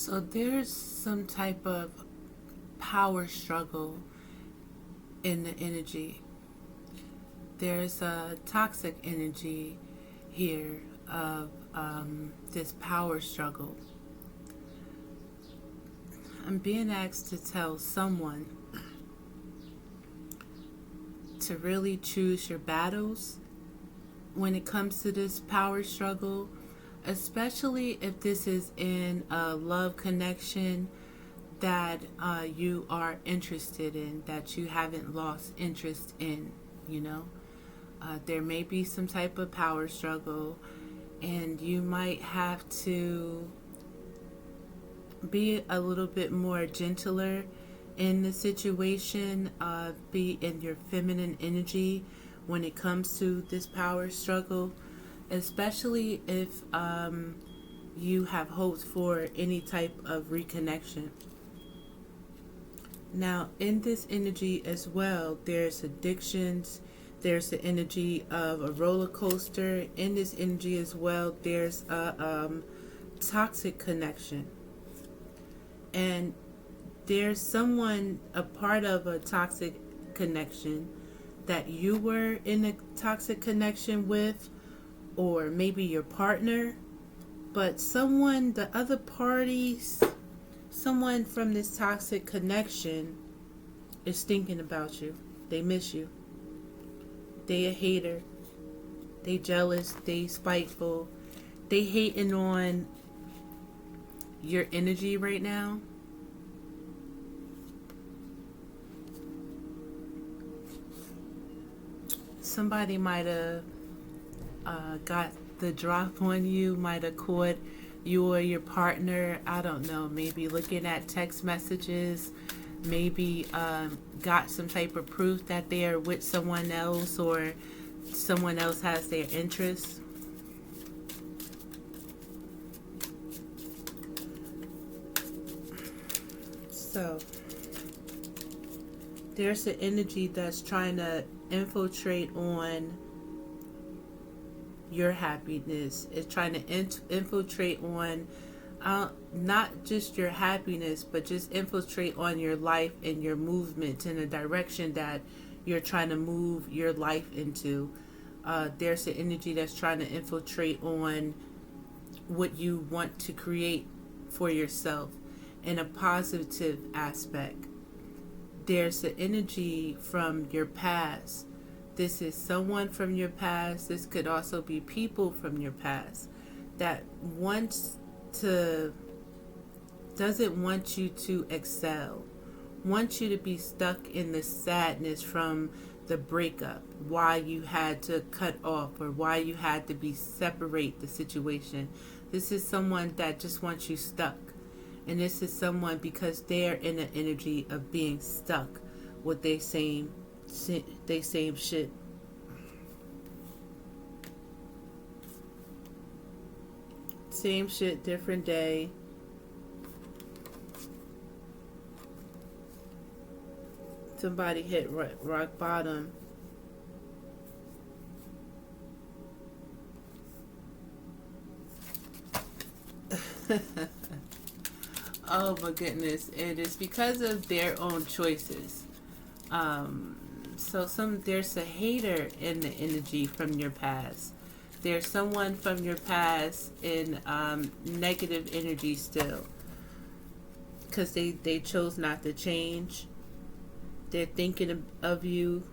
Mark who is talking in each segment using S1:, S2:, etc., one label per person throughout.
S1: So there's some type of power struggle in the energy. There's a toxic energy here of this power struggle. I'm being asked to tell someone to really choose your battles when it comes to this power struggle, especially if this is in a love connection that you are interested in, that you haven't lost interest in, you know. There may be some type of power struggle, and you might have to be a little bit more gentler in the situation, be in your feminine energy when it comes to this power struggle, especially if you have hopes for any type of reconnection. Now, in this energy as well, there's addictions, there's the energy of a roller coaster. In this energy as well, there's a toxic connection. And there's someone, a part of a toxic connection that you were in a toxic connection with, or maybe your partner, but someone, the other parties, someone from this toxic connection is thinking about you. They miss you. They a hater. They jealous. They spiteful. They hating on your energy right now. Somebody might have got the drop on you, might have caught you or your partner, I don't know, maybe looking at text messages, maybe got some type of proof that they are with someone else, or someone else has their interests. So there's an energy that's trying to infiltrate on your happiness. It's trying to infiltrate on not just your happiness, but just infiltrate on your life and your movement in a direction that you're trying to move your life into. There's an energy that's trying to infiltrate on what you want to create for yourself in a positive aspect. There's the energy from your past. This is someone from your past. This could also be people from your past that doesn't want you to excel, wants you to be stuck in the sadness from the breakup, why you had to cut off, or why you had to separate the situation. This is someone that just wants you stuck. And this is someone because they're in an energy of being stuck with their same shit. Same shit, different day. Somebody hit rock bottom. Oh my goodness. It is because of their own choices. So there's a hater in the energy from your past. There's someone from your past in negative energy still. Because they chose not to change. They're thinking of you.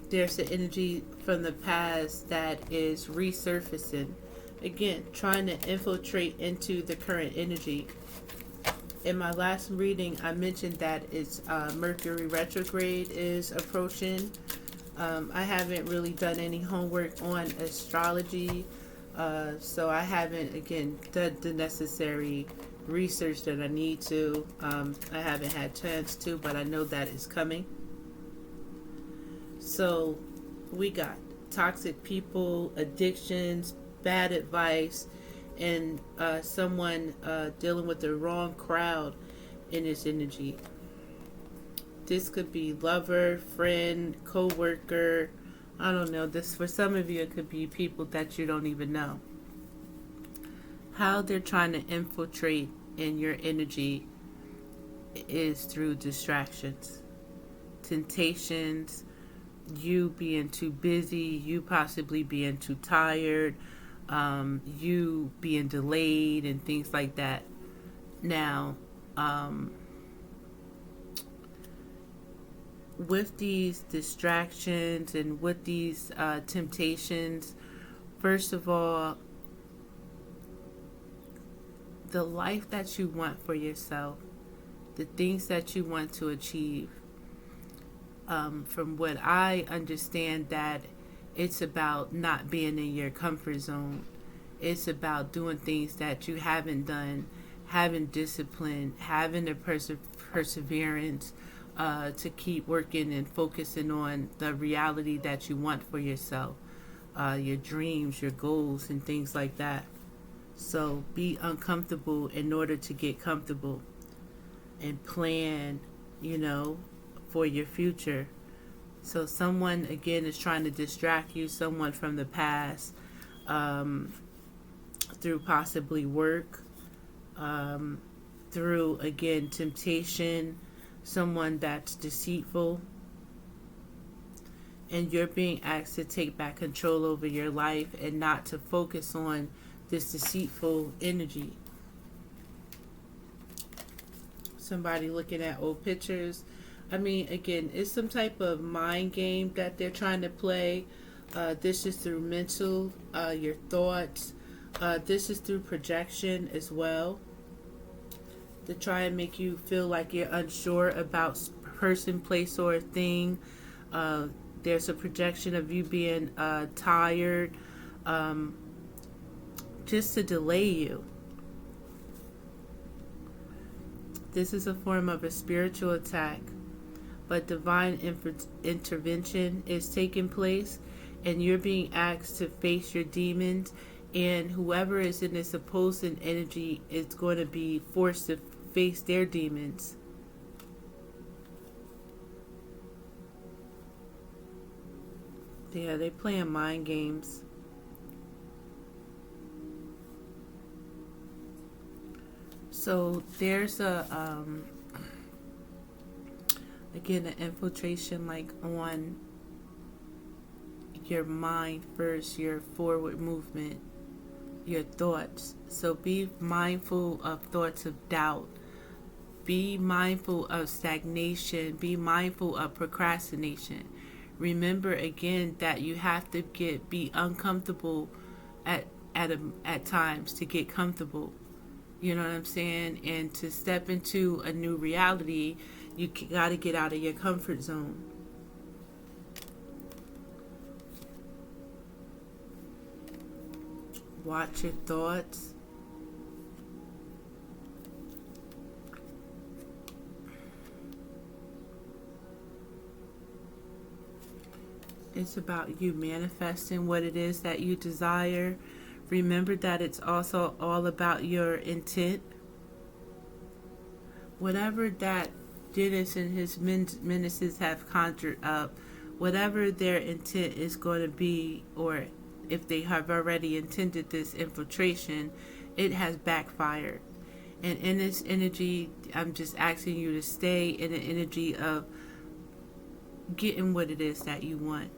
S1: There's the energy from the past that is resurfacing. Again, trying to infiltrate into the current energy. In my last reading, I mentioned that it's Mercury retrograde is approaching. I haven't really done any homework on astrology, so I haven't, again, done the necessary research that I need to. I haven't had chance to, but I know that is coming. So we got toxic people, addictions, bad advice, and someone dealing with the wrong crowd in this energy. This could be lover, friend, co-worker. I don't know. This, for some of you, it could be people that you don't even know. how they're trying to infiltrate in your energy is through distractions, temptations, you being too busy, you possibly being too tired, you being delayed, and things like that. Now, with these distractions and with these temptations, first of all, the life that you want for yourself, the things that you want to achieve, from what I understand, that it's about not being in your comfort zone. It's about doing things that you haven't done, having discipline, having the perseverance to keep working and focusing on the reality that you want for yourself, your dreams, your goals, and things like that. So be uncomfortable in order to get comfortable, and plan, for your future. So someone, again, is trying to distract you, someone from the past, through possibly work, through, again, temptation, someone that's deceitful, and you're being asked to take back control over your life and not to focus on this deceitful energy. Somebody looking at old pictures. I mean, again, it's some type of mind game that they're trying to play. This is through mental, your thoughts. This is through projection as well, to try and make you feel like you're unsure about person, place, or thing. There's a projection of you being tired, just to delay you. This is a form of a spiritual attack, but divine intervention is taking place, and you're being asked to face your demons, and whoever is in this opposing energy is going to be forced to face their demons. Yeah, they playing mind games. So there's again, an infiltration like on your mind first, your forward movement, your thoughts. So be mindful of thoughts of doubt. Be mindful of stagnation. Be mindful of procrastination. Remember again that you have to be uncomfortable at times to get comfortable. You know what I'm saying? And to step into a new reality, you got to get out of your comfort zone. Watch your thoughts. It's about you manifesting what it is that you desire. Remember that it's also all about your intent. Whatever that Dennis and his ministers have conjured up, whatever their intent is going to be, or if they have already intended this infiltration, it has backfired. And in this energy, I'm just asking you to stay in an energy of getting what it is that you want.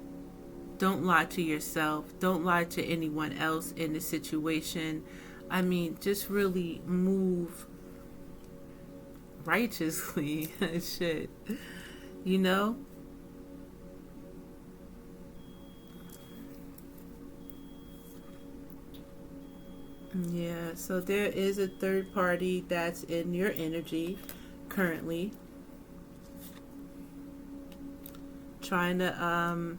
S1: Don't lie to yourself. Don't lie to anyone else in the situation. I mean, just really move righteously. Shit. You know? Yeah, so there is a third party that's in your energy currently, trying to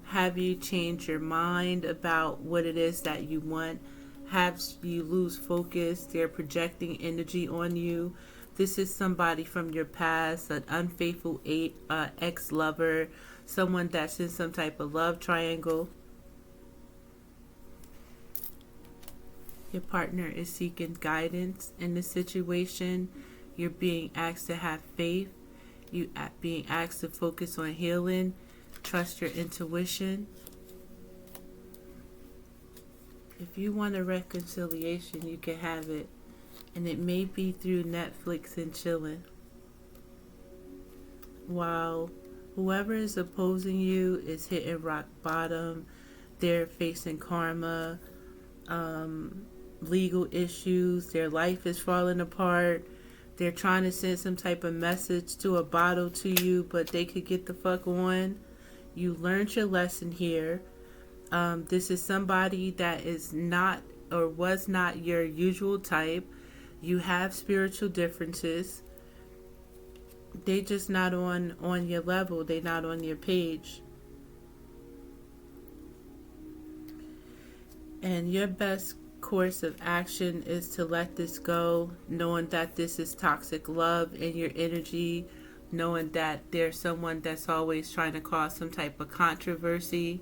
S1: have you change your mind about what it is that you want, have you lose focus. They're projecting energy on you. This is somebody from your past, an unfaithful ex-lover, someone that's in some type of love triangle. Your partner is seeking guidance in the situation. You're being asked to have faith. You being asked to focus on healing. Trust your intuition. If you want a reconciliation, you can have it. And it may be through Netflix and chilling. While whoever is opposing you is hitting rock bottom, they're facing karma, legal issues, their life is falling apart. They're trying to send some type of message to a bottle to you, but they could get the fuck on. You learned your lesson here. This is somebody that is not or was not your usual type. You have spiritual differences. They just not on your level. They not on your page. And your best course of action is to let this go, knowing that this is toxic love in your energy, knowing that there's someone that's always trying to cause some type of controversy.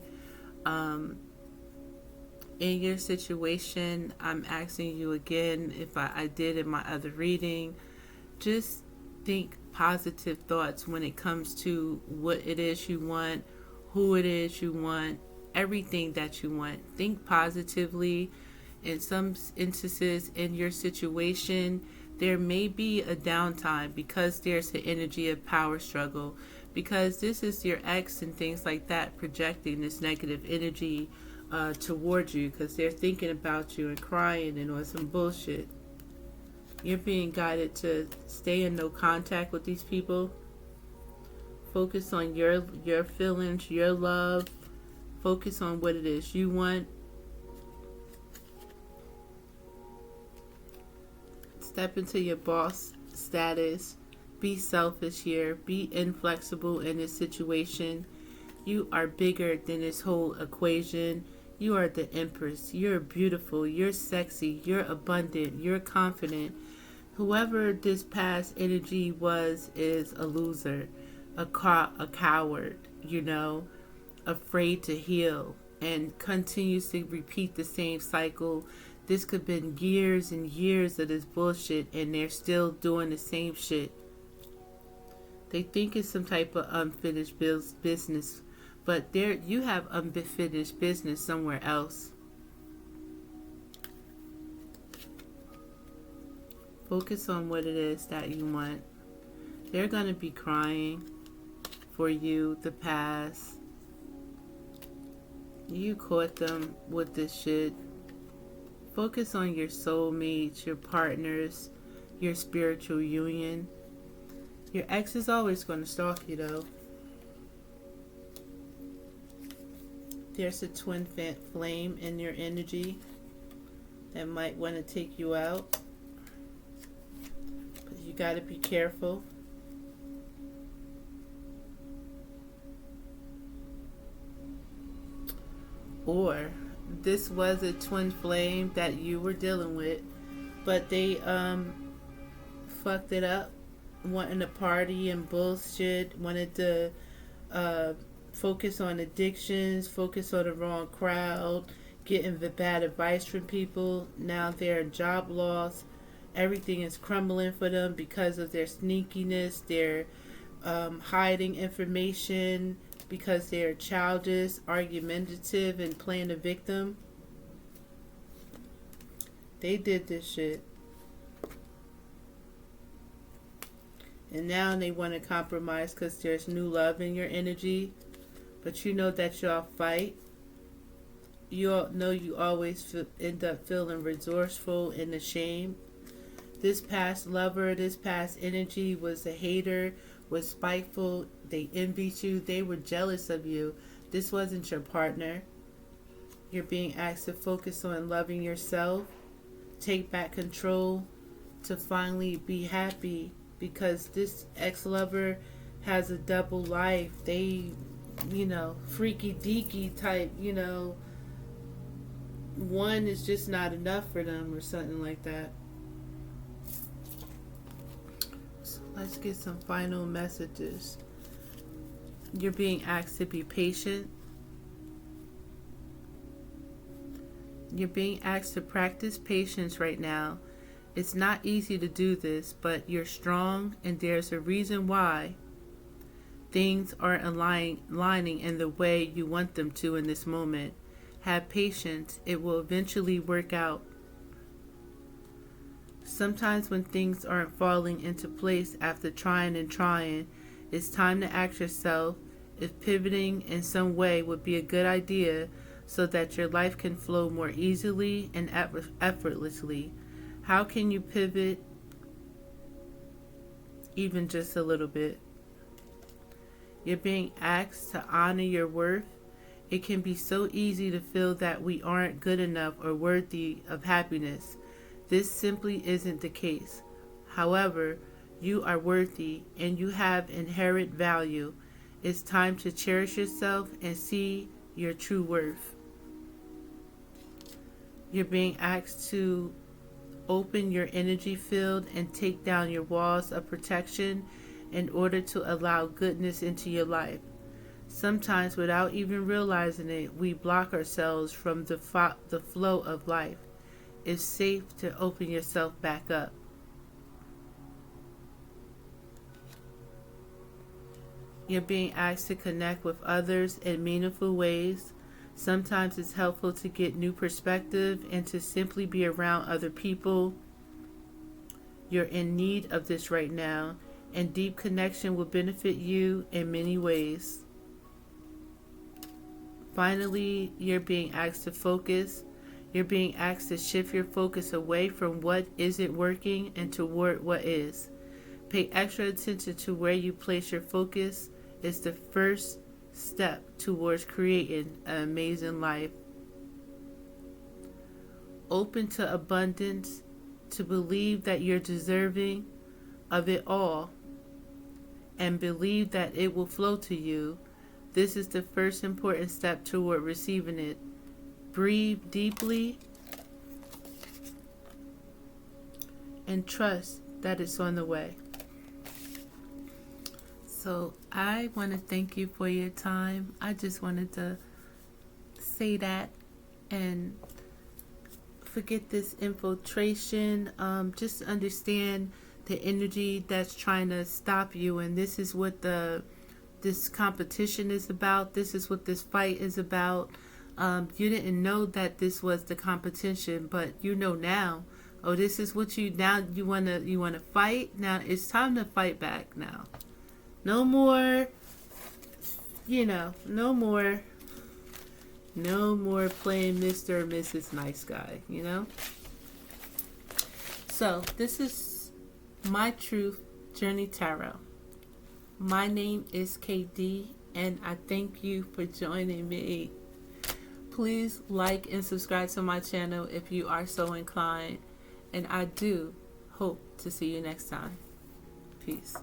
S1: In your situation, I'm asking you again, if I did in my other reading, just think positive thoughts when it comes to what it is you want, who it is you want, everything that you want. Think positively. In some instances in your situation, there may be a downtime because there's an energy of power struggle, because this is your ex and things like that projecting this negative energy towards you, because they're thinking about you and crying and on some bullshit. You're being guided to stay in no contact with these people. Focus on your feelings, your love. Focus on what it is you want. Step into your boss status. Be selfish here. Be inflexible in this situation. You are bigger than this whole equation. You are the empress. You're beautiful. You're sexy. You're abundant. You're confident. Whoever this past energy was is a loser, a coward, afraid to heal, and continues to repeat the same cycle. This could have been years and years of this bullshit, and they're still doing the same shit. They think it's some type of unfinished business, but you have unfinished business somewhere else. Focus on what it is that you want. They're going to be crying for you, the past. You caught them with this shit. Focus on your soulmates, your partners, your spiritual union. Your ex is always going to stalk you, though. There's a twin flame in your energy that might want to take you out. But you got to be careful. Or this was a twin flame that you were dealing with, but they fucked it up, wanting to party and bullshit, wanted to focus on addictions, focus on the wrong crowd, getting the bad advice from people. Now they're job loss. Everything is crumbling for them because of their sneakiness. They're hiding information because they're childish, argumentative, and playing the victim. They did this shit. And now they want to compromise because there's new love in your energy. But you know that y'all fight. You all know you always end up feeling resourceful and ashamed. This past lover, this past energy was a hater, was spiteful. They envied you. They were jealous of you. This wasn't your partner. You're being asked to focus on loving yourself. Take back control to finally be happy, because this ex-lover has a double life. They, freaky deaky type, one is just not enough for them or something like that. So let's get some final messages. You're being asked to be patient. You're being asked to practice patience right now. It's not easy to do this, but you're strong, and there's a reason why things aren't aligning in the way you want them to in this moment. Have patience. It will eventually work out. Sometimes when things aren't falling into place after trying and trying, it's time to ask yourself if pivoting in some way would be a good idea so that your life can flow more easily and effortlessly. How can you pivot even just a little bit? You're being asked to honor your worth. It can be so easy to feel that we aren't good enough or worthy of happiness. This simply isn't the case. However, you are worthy and you have inherent value. It's time to cherish yourself and see your true worth. You're being asked to open your energy field and take down your walls of protection in order to allow goodness into your life. Sometimes, without even realizing it, we block ourselves from the flow of life. It's safe to open yourself back up. You're being asked to connect with others in meaningful ways. Sometimes it's helpful to get new perspective and to simply be around other people. You're in need of this right now, and deep connection will benefit you in many ways. Finally, you're being asked to focus. You're being asked to shift your focus away from what isn't working and toward what is. Pay extra attention to where you place your focus. It's the first step towards creating an amazing life. Open to abundance, to believe that you're deserving of it all, and believe that it will flow to you. This is the first important step toward receiving it. Breathe deeply and trust that it's on the way. So I want to thank you for your time. I just wanted to say that and forget this infiltration. Just understand the energy that's trying to stop you, and this is what this competition is about. This is what this fight is about. You didn't know that this was the competition, but you know now. Oh, this is what you wanna fight. Now it's time to fight back now. No more, no more playing Mr. or Mrs. Nice Guy, So this is My Truth Journey Tarot. My name is KD, and I thank you for joining me. Please like and subscribe to my channel if you are so inclined, and I do hope to see you next time. Peace.